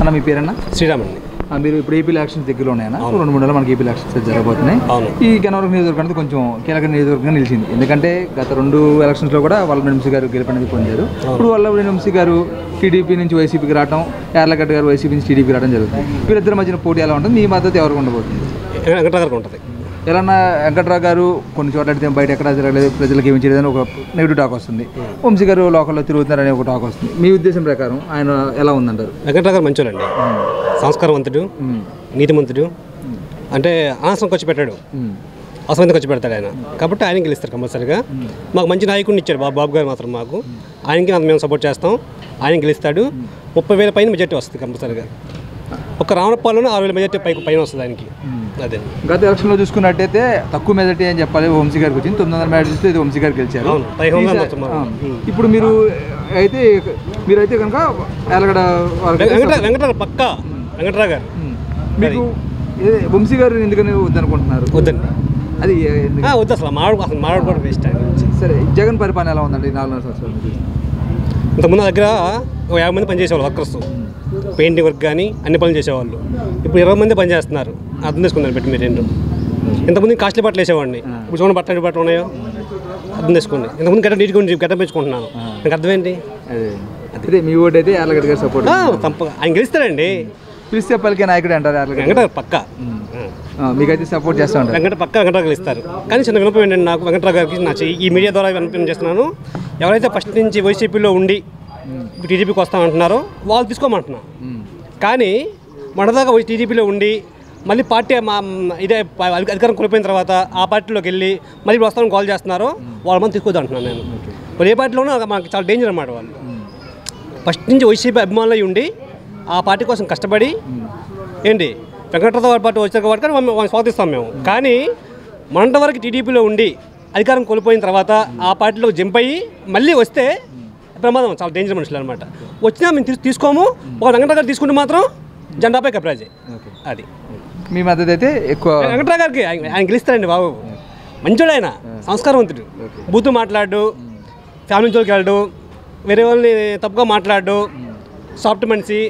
అన్న మీ పేరన్నా? శ్రీరామ్ అండి. మీరు ఇప్పుడు ఏపీ ఎలక్షన్స్ దగ్గరలో ఉన్నాయన్నా? 2-3 నెలలు మనకి ఏపీ ఎలక్షన్స్ జరగబోతున్నాయి. ఈ గన్నవరం నియోజకవర్గం కొంచెం కీలక నియోజకవర్గంగా నిలిచింది. ఎందుకంటే గత 2 ఎలక్షన్స్లో కూడా వల్లభనేని వంశీ గారు గెలుపనేది పొందారు. ఇప్పుడు వల్లభనేని వంశీ గారు టీడీపీ నుంచి వైసీపీకి రావడం, యార్లగడ్డ గారు వైసీపీ నుంచి టీడీపీకి రావడం జరుగుతుంది. వీరిద్దరి మధ్యన పోటీ ఎలా ఉంటుంది? మీ మద్దతు ఎవరికి ఉండబోతుంది? వెంకటరావు గారికి ఉంటుంది. ఎలా వెంకట్రావు గారు కొన్ని చోట్ల అడిగితే బయట ఎక్కడా జరగలేదు, ప్రజలకు ఏమి చేయలేదని ఒక నెగిటివ్ టాక్ వస్తుంది. వంశీ గారు లోకల్లో తిరుగుతున్నారని ఒక టాక్ వస్తుంది. మీ ఉద్దేశం ప్రకారం ఆయన ఎలా ఉందంటారు? వెంకటరావు గారు మంచోళ్ళండి, సంస్కారవంతుడు, నీతిమంతుడు. అంటే అనవసరం ఖర్చు పెట్టాడు, అవసరమైతే ఖర్చు పెడతాడు ఆయన. కాబట్టి ఆయన గెలుస్తారు కంపల్సరీగా. మాకు మంచి నాయకుడిని ఇచ్చాడు బాబు గారు మాత్రం. మాకు ఆయనకి మేము సపోర్ట్ చేస్తాం. ఆయన గెలుస్తాడు. 30,000 పైన మెజార్టీ వస్తుంది కంపల్సరీగా. ఒక రావణపాలెంలో 6,000 మెజార్టీ పైన వస్తుంది ఆయనకి. అదే గత ఎలక్షన్లో చూసుకున్నట్టయితే తక్కువ మెజార్టీ అని చెప్పాలి వంశీ గారికి వచ్చింది. 900 మెజార్టీ ఇది వంశీ గారు గెలిచారు. ఇప్పుడు మీరైతే కనుక వెంకటరావు పక్కా వెంకటరావు గారు. మీకు వంశీ గారు ఎందుకని వద్దనుకుంటున్నారు? వద్దండి, అది వద్దు అసలు మాట్లాడు కూడా వేస్ట్. సరే, జగన్ పరిపాలన ఎలా ఉందండి 4 సంవత్సరాలు? ఇంతకుముందు దగ్గర 50 మంది పనిచేసేవాళ్ళు వర్కర్స్, పెయింటింగ్ వర్క్ కానీ అన్ని పనులు చేసేవాళ్ళు. ఇప్పుడు 20 మంది పని చేస్తున్నారు. అర్థం చేసుకుందాం పెట్టి మీరు ఏంటో. ఇంతకుముందు కాస్ట్లీ బట్టలు వేసేవాడిని, ఇప్పుడు చూడండి బట్టలు ఉన్నాయో అర్థం చేసుకోండి. ఇంతకుముందు గడ్డ పెంచుకుంటున్నాను. నాకు అర్థం ఏంటి? అదే మీ ఓటు అయితే యార్లగడ్డ గారు సపోర్ట్ తప్ప ఆయన గెలుస్తారండి. పిలిస్తే పలికే నాయకుడు అంటారు వెంకటరావు పక్కా. మీకైతే సపోర్ట్ చేస్తూ ఉంటారు. వెంకటరావు గెలుస్తారు. కానీ చిన్న వినపం ఏంటంటే నాకు వెంకటరావు గారికి నా ఈ మీడియా ద్వారా వినపం చేస్తున్నాను. ఎవరైతే ఫస్ట్ నుంచి వైసీపీలో ఉండి టీడీపీకి వస్తామంటున్నారో వాళ్ళు తీసుకోమంటున్నాను. కానీ మనదాకా టీడీపీలో ఉండి మళ్ళీ పార్టీ ఇదే అధికారం కోల్పోయిన తర్వాత ఆ పార్టీలోకి వెళ్ళి మళ్ళీ వస్తామని కాల్ చేస్తున్నారో వాళ్ళ మంది తీసుకోవద్దు అంటున్నాను నేను. వాళ్ళు ఏ పార్టీలోనూ మాకు చాలా డేంజర్ అన్నమాట. వాళ్ళు ఫస్ట్ నుంచి వైసీపీ అభిమానులు ఉండి ఆ పార్టీ కోసం కష్టపడి ఏంటి వెంకటరావు పార్టీ వచ్చాక కాబట్టి వాళ్ళని స్వాగతిస్తాం మేము. కానీ మనంత వరకు టీడీపీలో ఉండి అధికారం కోల్పోయిన తర్వాత ఆ పార్టీలో జంప్ అయ్యి మళ్ళీ వస్తే ప్రమాదం, చాలా డేంజర్ మనుషులు అనమాట. వచ్చినా మేము తీసుకోము. ఒక వెంకటరావు గారు తీసుకుంటే మాత్రం జెండాపై కప్రాజే. అది మీ మద్దతు అయితే ఎక్కువ. వెంకటరావు గారికి ఆయన గెలుస్తారండి బాబు. మంచోడు ఆయన, సంస్కారవంతుడు, బూతు మాట్లాడు, ఫ్యామిలీ జోలికి వెళ్ళడు, వేరే వాళ్ళని తప్పుగా మాట్లాడు, సాఫ్ట్ మనిషి,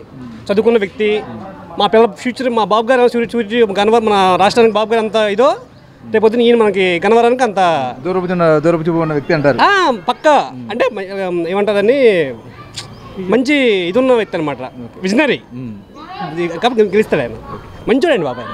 చదువుకున్న వ్యక్తి. మా పిల్లల ఫ్యూచర్ మా బాబు గారు గన్నవరం మన రాష్ట్రానికి బాబు గారు అంత ఇదో రేపు పొద్దున ఈయన మనకి గన్నవరానికి అంత దూరపు ఉన్న వ్యక్తి అంటారు. పక్కా అంటే ఏమంటారని మంచి ఇది ఉన్న వ్యక్తి అనమాట, విజనరీ. కాబట్టి గెలుస్తాడు ఆయన. మంచోడండి బాబాయ్.